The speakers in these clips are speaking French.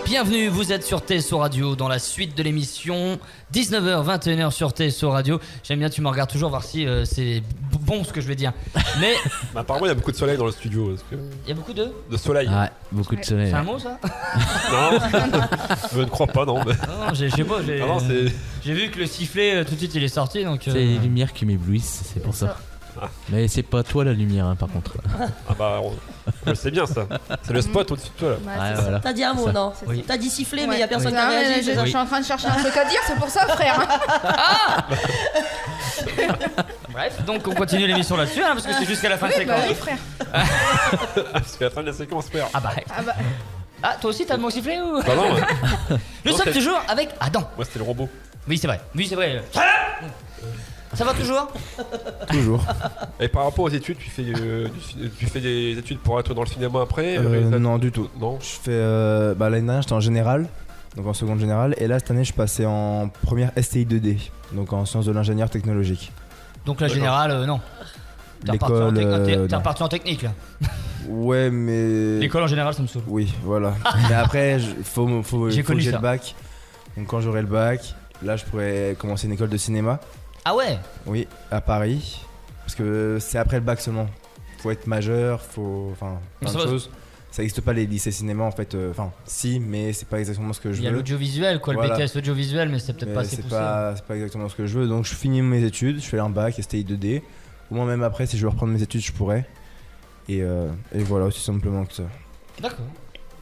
Bienvenue, vous êtes sur TSO Radio dans la suite de l'émission 19h, 21h sur TSO Radio. J'aime bien, tu me regardes toujours voir si c'est bon ce que je vais dire. Mais bah, apparemment il y a beaucoup de soleil dans le studio. il y a beaucoup de soleil. Ouais, beaucoup de soleil. C'est un mot ça? Non, je ne crois pas, non. Mais... Non, j'ai vu que le sifflet tout de suite il est sorti donc. C'est les lumières qui m'éblouissent, c'est pour ça. Mais c'est pas toi la lumière, hein, par contre. Ah bah, je sais bien ça. C'est le spot au-dessus de toi là. Ouais, voilà. T'as dit un mot, non? Oui. T'as dit siffler, mais il y a personne qui a Ouais, réagi. je suis en train de chercher un truc à dire, c'est pour ça, frère. Bref, donc on continue l'émission là-dessus hein, parce que c'est jusqu'à la fin de Oui, séquence. bah oui, frère. Parce qu'à la fin de la séquence, frère. Ah bah. Ah bah. Ah, toi aussi t'as le mot sifflet ou? Bah non, Nous sommes toujours avec Adam. moi c'était le robot. Oui, c'est vrai. Oui, c'est vrai. Ça va toujours? Toujours. Et par rapport aux études, tu fais des études pour être dans le cinéma après Non, du tout. Non. Je fais. L'année dernière, j'étais en général, donc en seconde générale, et là, cette année, je passais en première STI 2D, donc en sciences de l'ingénieur technologique. Donc la générale, non. T'es reparti en technique là. Ouais, mais. L'école en général, ça me saoule. Oui, voilà. Mais après, il faut que j'ai ça. le bac. Donc quand j'aurai le bac, là, je pourrais commencer une école de cinéma. Ah ouais? Oui, à Paris. Parce que c'est après le bac seulement. Faut être majeur, enfin, plein de choses. Ça n'existe pas les lycées cinéma en fait. Enfin, si, mais c'est pas exactement ce que je veux. Il y a l'audiovisuel, quoi, Voilà. le BTS audiovisuel, mais c'est peut-être pas assez poussé. C'est pas exactement ce que je veux. Donc je finis mes études, je fais un bac, STI 2D. Au moins même après, si je veux reprendre mes études, je pourrais. Et voilà, aussi simplement que ça. D'accord.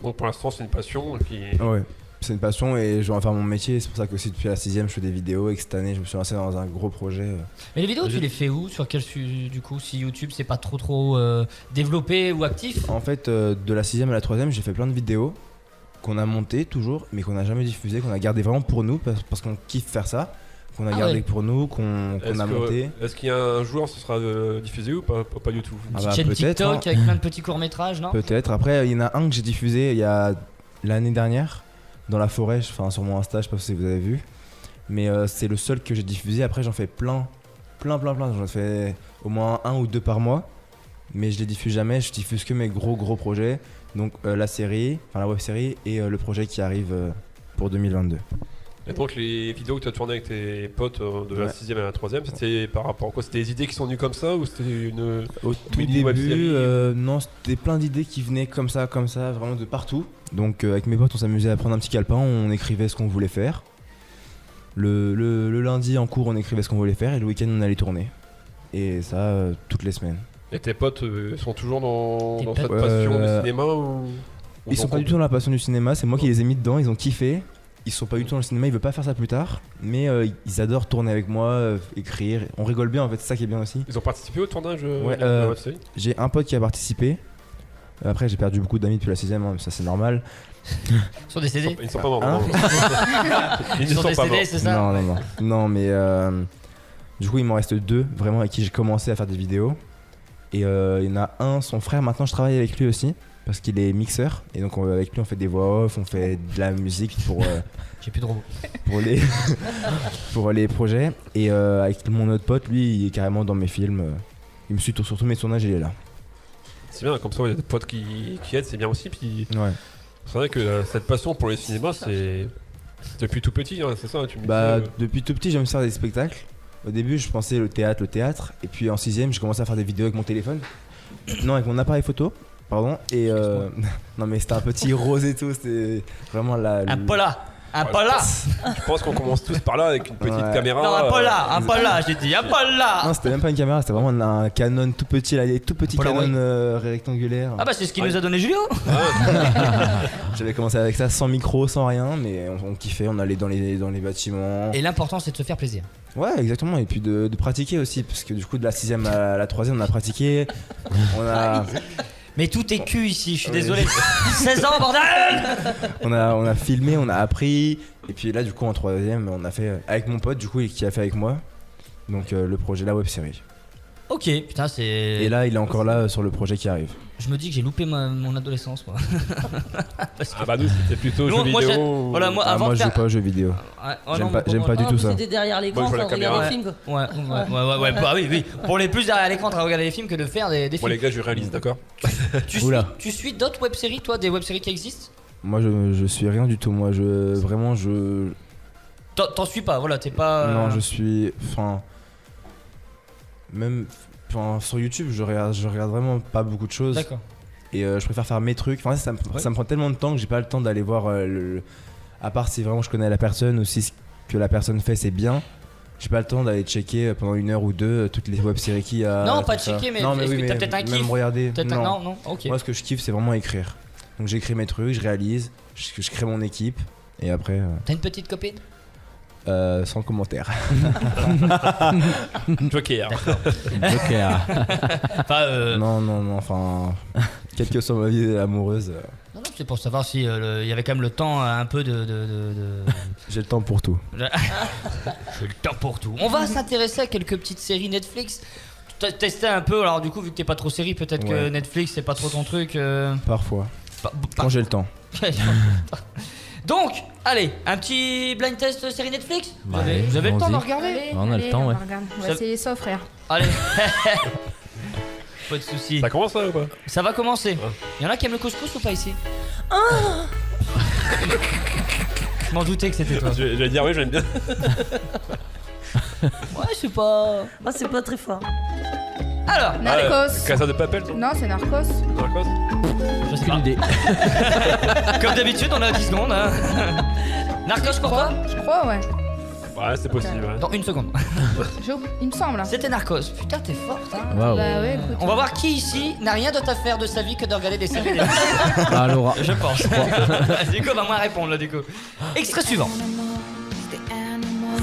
Donc pour l'instant c'est une passion et puis... Ouais, c'est une passion et je vais en faire mon métier. C'est pour ça que aussi depuis la 6ème, je fais des vidéos et que cette année, je me suis lancé dans un gros projet. Mais les vidéos, tu les fais où? Sur quel du coup? Si YouTube c'est pas trop développé ou actif? En fait, de la 6ème à la 3ème, j'ai fait plein de vidéos qu'on a montées toujours, mais qu'on n'a jamais diffusées, qu'on a gardées vraiment pour nous parce qu'on kiffe faire ça. Qu'on a gardé pour nous, qu'on a monté. Est-ce qu'il y a un jour ce sera diffusé ou pas du tout? Une petite chaîne TikTok avec plein de petits courts-métrages, non? Peut-être. Après, il y en a un que j'ai diffusé il y a l'année dernière dans la forêt, enfin sur mon Insta, je sais pas si vous avez vu. Mais c'est le seul que j'ai diffusé. Après, j'en fais plein. J'en fais au moins 1 ou 2 par mois. Mais je les diffuse jamais, je diffuse que mes gros projets. Donc la série, enfin la web série et le projet qui arrive pour 2022. Et donc les vidéos que tu as tournées avec tes potes de la 6ème à la 3ème, c'était par rapport à quoi? C'était des idées qui sont venues comme ça ou c'était une Au tout début, non, c'était plein d'idées qui venaient comme ça, vraiment de partout. Donc avec mes potes, on s'amusait à prendre un petit calepin, on écrivait ce qu'on voulait faire. Le lundi en cours, on écrivait ce qu'on voulait faire et le week-end, on allait tourner. Et ça, toutes les semaines. Et tes potes sont toujours dans cette passion du cinéma ou ils sont pas du tout dans la passion du cinéma, c'est moi qui les ai mis dedans, ils ont kiffé. Ils sont pas du tout dans le cinéma, ils veulent pas faire ça plus tard, mais ils adorent tourner avec moi, écrire. On rigole bien en fait, c'est ça qui est bien aussi. Ils ont participé au tournage de la web série? J'ai un pote qui a participé. Après, j'ai perdu beaucoup d'amis depuis la 6ème, hein, ça c'est normal. Ils sont décédés? Ils sont pas morts. Hein? Ils sont sont pas morts. décédés, c'est ça? Non, mais du coup, il m'en reste 2 vraiment avec qui j'ai commencé à faire des vidéos. Et il y en a un, son frère, maintenant je travaille avec lui aussi. Parce qu'il est mixeur et donc avec lui on fait des voix off, on fait de la musique pour j'ai plus de robots pour les projets et avec mon autre pote lui il est carrément dans mes films, il me suit sur tous mes tournages, il est là. C'est bien comme ça, il y a des potes qui aident, c'est bien aussi. Puis ouais. C'est vrai que cette passion pour les cinémas c'est depuis tout petit, hein, c'est ça tu me dis, depuis tout petit j'aime faire des spectacles. Au début je pensais le théâtre et puis en 6ème j'ai commencé à faire des vidéos avec mon téléphone, non avec mon appareil photo. Pardon, et non mais c'était un petit rose et tout, c'était vraiment un Pola. Je pense qu'on commence tous par là avec une petite caméra. Non, un Pola, j'ai dit, un Pola. Non, c'était même pas une caméra, c'était vraiment un Canon tout petit, là, des tout petits Canon rectangulaires. Ah bah c'est ce qu'il nous a donné Julio. J'avais commencé avec ça sans micro, sans rien, mais on kiffait, on allait dans les bâtiments. Et l'important c'est de se faire plaisir. Ouais, exactement, et puis de pratiquer aussi, parce que du coup de la 6ème à la 3ème on a pratiqué, on a... Mais tout est cul ici, je suis désolé. 16 ans, bordel. On a filmé, on a appris. Et puis là, du coup, en 3ème, on a fait avec mon pote, du coup, qui a fait avec moi. Donc le projet, la web série. Ok, putain, c'est. Et là, il est encore là sur le projet qui arrive. Je me dis que j'ai loupé mon adolescence, moi. Ah bah nous, c'était plutôt jeux vidéo. Voilà, moi, avant moi je joue pas aux jeux vidéo. J'aime pas du tout ça. C'était derrière l'écran, quand on regardait les films. Ouais, bah oui. Pour les plus derrière l'écran, tu regarder les films que de faire des films. Bon les gars, je réalise, d'accord. Tu suis d'autres web-séries, toi, des web-séries qui existent? Moi, je suis rien du tout. Moi, vraiment, T'en suis pas, voilà, t'es pas. non, je suis, enfin, même, enfin, sur YouTube, je regarde vraiment pas beaucoup de choses. D'accord. Et je préfère faire mes trucs. Enfin, ça me prend tellement de temps que j'ai pas le temps d'aller voir à part si vraiment je connais la personne ou si ce que la personne fait c'est bien. J'ai pas le temps d'aller checker pendant 1 heure ou 2 toutes les web-séries qu'il y a. Non, tout pas ça. checker, mais non, est-ce oui, que t'as peut-être un kiff même regarder. Non, ok. Moi, ce que je kiffe, c'est vraiment écrire. Donc, j'écris mes trucs, je réalise, je crée mon équipe et après, T'as une petite copine? sans commentaire. Joker. Joker. Enfin, Non, enfin, quelle que soit ma vie amoureuse, non, c'est pour savoir si il y avait quand même le temps un peu de... j'ai le temps pour tout. J'ai le temps pour tout. On va s'intéresser à quelques petites séries Netflix. Tester un peu, alors du coup, vu que t'es pas trop série, peut-être que Ouais. Netflix c'est pas trop ton truc. Parfois, Pas- quand j'ai le temps. Donc, allez, un petit blind test série Netflix. Vous avez, Ouais, vous avez le temps de allons-y. regarder? Allez, On a le temps, on ouais. va regarder. On va Ça- essayer ça, frère. Allez. Pas de soucis. Ça commence là ou pas? Ça va commencer. Il y en a qui aiment le couscous ou pas ici? Je m'en doutais que c'était toi. J'allais dire oui, j'aime bien. Ouais, c'est pas. Ah, c'est pas très fort. Alors, Narcos. Casa de Papel, ça? Non, c'est Narcos. Narcos? je sais Aucune pas. idée. Comme d'habitude, on a 10 secondes. Hein. Narcos pour toi? Je crois, ouais. Ouais, c'est possible. Ouais. Dans 1 seconde. Il me semble. Hein. C'était Narcos. Putain, t'es forte. Hein. Waouh. Bah ouais, écoute. On va voir qui ici n'a rien d'autre à faire de sa vie que de regarder des séries. Ah, Laura. Je pense. Déco va moins répondre là, Déco. Extrait suivant.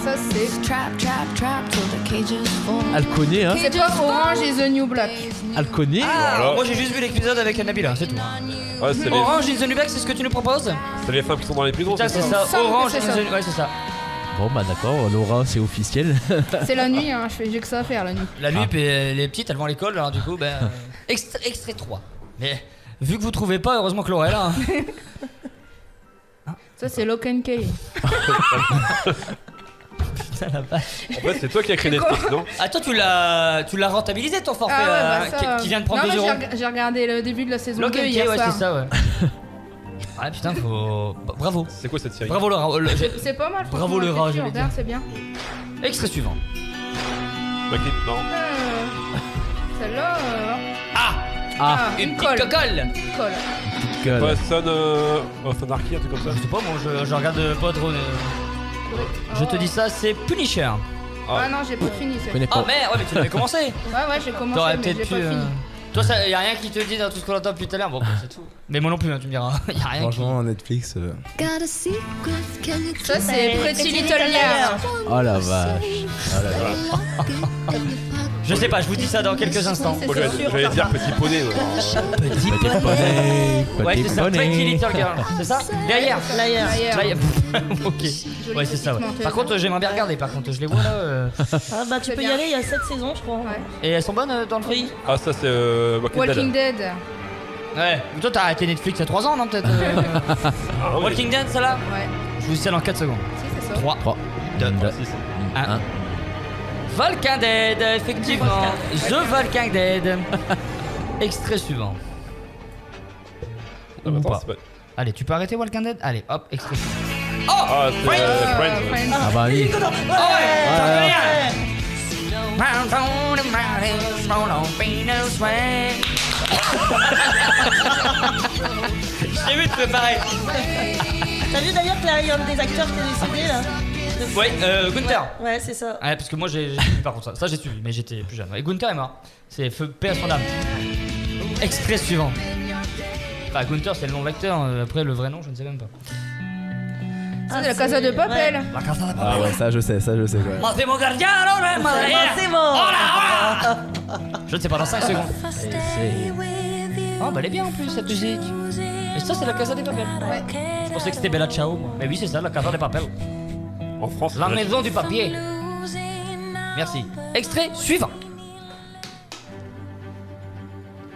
Ça, c'est. Elle connaît, hein. C'est pas Orange is the New Black. Elle connaît. Ah, Voilà. moi j'ai juste vu l'épisode avec Nabila, c'est tout. Ouais, c'est Orange is the New Black, c'est ce que tu nous proposes? les femmes qui sont dans les prisons, Ça, c'est Il me ça. semble que Orange c'est is ça. the New Ouais, c'est ça. Bon, bah d'accord, Laura, c'est officiel. C'est la nuit, hein. J'ai que ça à faire la nuit. La nuit, puis les petites, elles vont à l'école, alors du coup, ben. Extrait 3. Mais vu que vous trouvez pas, heureusement que Laura est là. Hein. Ça, c'est Lock and Key. Putain, la vache. En fait, c'est toi qui as créé Netflix, non? Ah, toi, tu l'as rentabilisé ton forfait Ah ouais, bah, ça, qui vient de prendre non, 2 mais euros. j'ai regardé le début de la saison Lock 2 and hier Key, ouais, soir. c'est ça, ouais. Ah putain, faut. Bravo. C'est quoi cette série? Bravo Laura. C'est pas mal. Bravo, franchement, le rat, l'écriture, j'allais regarde, dire. c'est bien. Extrait suivant. Non. Celle-là, Ah, Une petite colle. cocolle. Colle. gueule. Ouais, Son of Anarchy, un truc comme ça. Je sais pas, moi je regarde pas trop. Je te dis ça, c'est Punisher. Ah non, j'ai pas fini. Je connais Ah pas. merde, ouais, mais tu l'avais commencé. Ouais, j'ai commencé, T'aurais mais j'ai peut-être pas pu. fini. Toi, y a rien qui te dit dans tout ce qu'on entend depuis tout à l'heure. Bon, bah, c'est tout. Mais moi non plus, hein, tu me diras. Y a rien qui. Franchement, Netflix. Ça, c'est Pretty Little Liars. Oh la vache. Oh la vache. Je sais pas, je vous dis ça dans quelques instants. C'est Moi, sûr, j'allais dire Petit Poney. Ouais. Petit Petit poney. Ouais, c'est Petit ça, Pretty poney. Little Girl. C'est ça Derrière. L'ailleurs. D'ailleurs. Ok. Ouais, c'est ça, ouais. petite Par contre, j'aimerais bien regarder, par contre, je les vois là. Ah bah tu C'est peux y bien. aller, il y a 7 saisons je crois. Ouais. Et elles sont bonnes dans le pays. Ah, ça, c'est Walking Dead. Ouais. Mais toi, t'as arrêté Netflix il y a 3 ans, non, peut-être Ah, oui. Walking Dead, celle-là Ouais. Je vous dis ça dans 4 secondes. Si, c'est ça. 3, 3, 2, 2, 1. Walking Dead, effectivement. The Walking Dead. Extrait suivant. Ah, Ou attends, pas. c'est pas- Allez, tu peux arrêter Walking Dead? Allez, hop, extrait suivant. Oh Ah, c'est Friends. Friends. Ah bah oui. Oh ouais, ça veut rien. J'ai vu te préparer. T'as vu d'ailleurs qu'il y a un des acteurs qui est décédé là? Ouais, Gunther. Ouais c'est ça. Ouais, parce que moi j'ai suivi par contre ça. Ça j'ai suivi, mais j'étais plus jeune. Et Gunther est mort. C'est feu paix à son âme. Extrait suivant. Enfin, Gunther c'est le nom de l'acteur. Après le vrai nom, je ne sais même pas. C'est la Casa de Papel. La Casa de Ah ouais, ça je sais quand même. Massimo Gardiano, le Madrid. C'est bon. Je ne sais pas, dans 5 secondes. Et c'est- Oh bah elle est bien en plus cette musique. Et ça c'est la Casa de Papel. Je pensais que c'était Bella Ciao. Moi. Mais oui c'est ça, la Casa de Papel. En France, La c'est- maison du papier. Merci. Extrait suivant.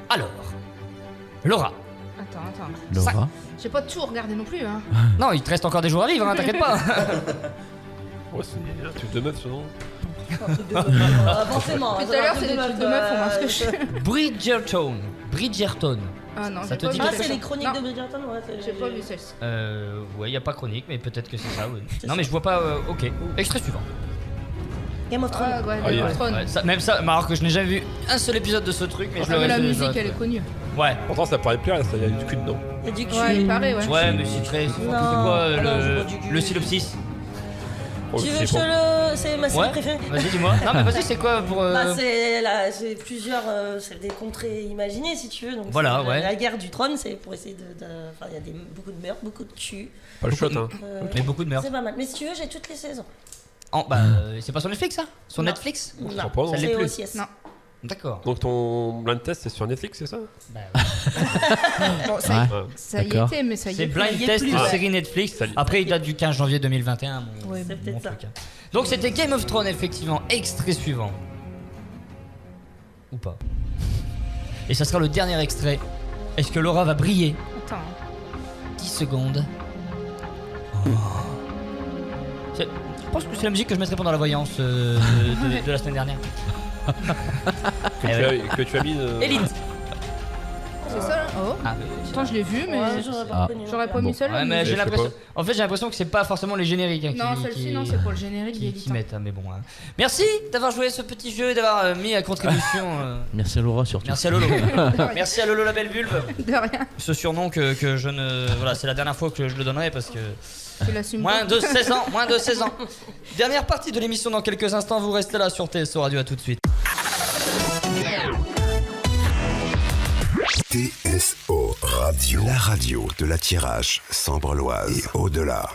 Alors, Laura. Attends. Laura. J'ai pas tout regardé non plus, hein. Non, il te reste encore des jours à vivre, hein, t'inquiète pas. Ouais, c'est un truc de meuf, ce nom. Forcément. Tout à l'heure, c'est des trucs de meufs, on voit ce que je. Bridgerton. Bridgerton. Ah non, Ça j'ai te pas dit vu Ah, quelque c'est ça. les chroniques Non, de Bridgerton, ouais. j'ai pas vu celle-ci. Ouais, y a pas chronique, mais peut-être que c'est ça. Oui. C'est Non, ça. mais je vois pas. Ok. Extrait suivant. Game of Thrones. Ah ouais, Ah, Game yeah. of Thrones. Ouais, même ça, mais alors que je n'ai jamais vu un seul épisode de ce truc, mais je le Ah, mais la reste- musique, je- elle est connue. Ouais. Pourtant, ça paraît plaire, il y a du cul dedans. Il y a du cul. Ouais, il paraît, ouais. Ouais, mais c'est très. C'est Non, quoi non, je vois du cul. le synopsis? Oh, Tu veux c'est que je bon. te le. C'est ma série Ouais. préférée. Vas-y, dis-moi. Non, mais vas-y, c'est quoi pour. Bah, c'est plusieurs. C'est des contrées imaginées, si tu veux. Donc Voilà, c'est ouais. La guerre du trône, c'est pour essayer de. Enfin, il y a beaucoup de meurtres, beaucoup de cul. Pas le shot, hein. Mais beaucoup de meurtres. C'est pas mal. Mais si tu veux, j'ai toutes les saisons. C'est pas sur Netflix, ça? Sur Non. Netflix? Non, crois pas, non. Ça l'est c'est plus. OCS. Non. D'accord. Donc ton blind test, c'est sur Netflix, c'est ça? Bah, ouais. Bon, Ouais. ça y D'accord. était, mais ça y C'est est. Blind il y a Test, plus, une ouais. série Netflix. Ça y est. Après, il date du 15 janvier 2021. Ouais, c'est peut-être ça. truc, hein. Donc, c'était Game of Thrones, effectivement. Extrait suivant. Ou pas. Et ça sera le dernier extrait. Est-ce que Laura va briller? Attends. 10 secondes. Je pense que c'est la musique que je mettrais pendant la voyance de la semaine dernière. Eh ouais. Que tu as mis. Élite. C'est ça là? Oh. Ah, Attends, je l'ai vu, mais Ouais, j'aurais pas Ah. reconnu. j'aurais pas Bon. mis celle-là. ouais, mais mais- j'ai je sais l'impression. En fait, j'ai l'impression que c'est pas forcément les génériques hein, Non, qui, celle-ci, non, c'est pour le générique qui d'Élite. mettent. hein, mais bon. hein. Merci d'avoir joué ce petit jeu et d'avoir mis à contribution. Merci à Laura surtout. Merci à Lolo. Merci à Lolo la belle vulve. De rien, Ce surnom que je ne. Voilà, c'est la dernière fois que je le donnerai parce que. tu l'assumes Moins pas. de 16 ans, moins de 16 ans. Dernière partie de l'émission dans quelques instants. Vous restez là sur TSO Radio. À tout de suite. TSO Radio, la radio de la Tirage, Sambre-Loise et au-delà.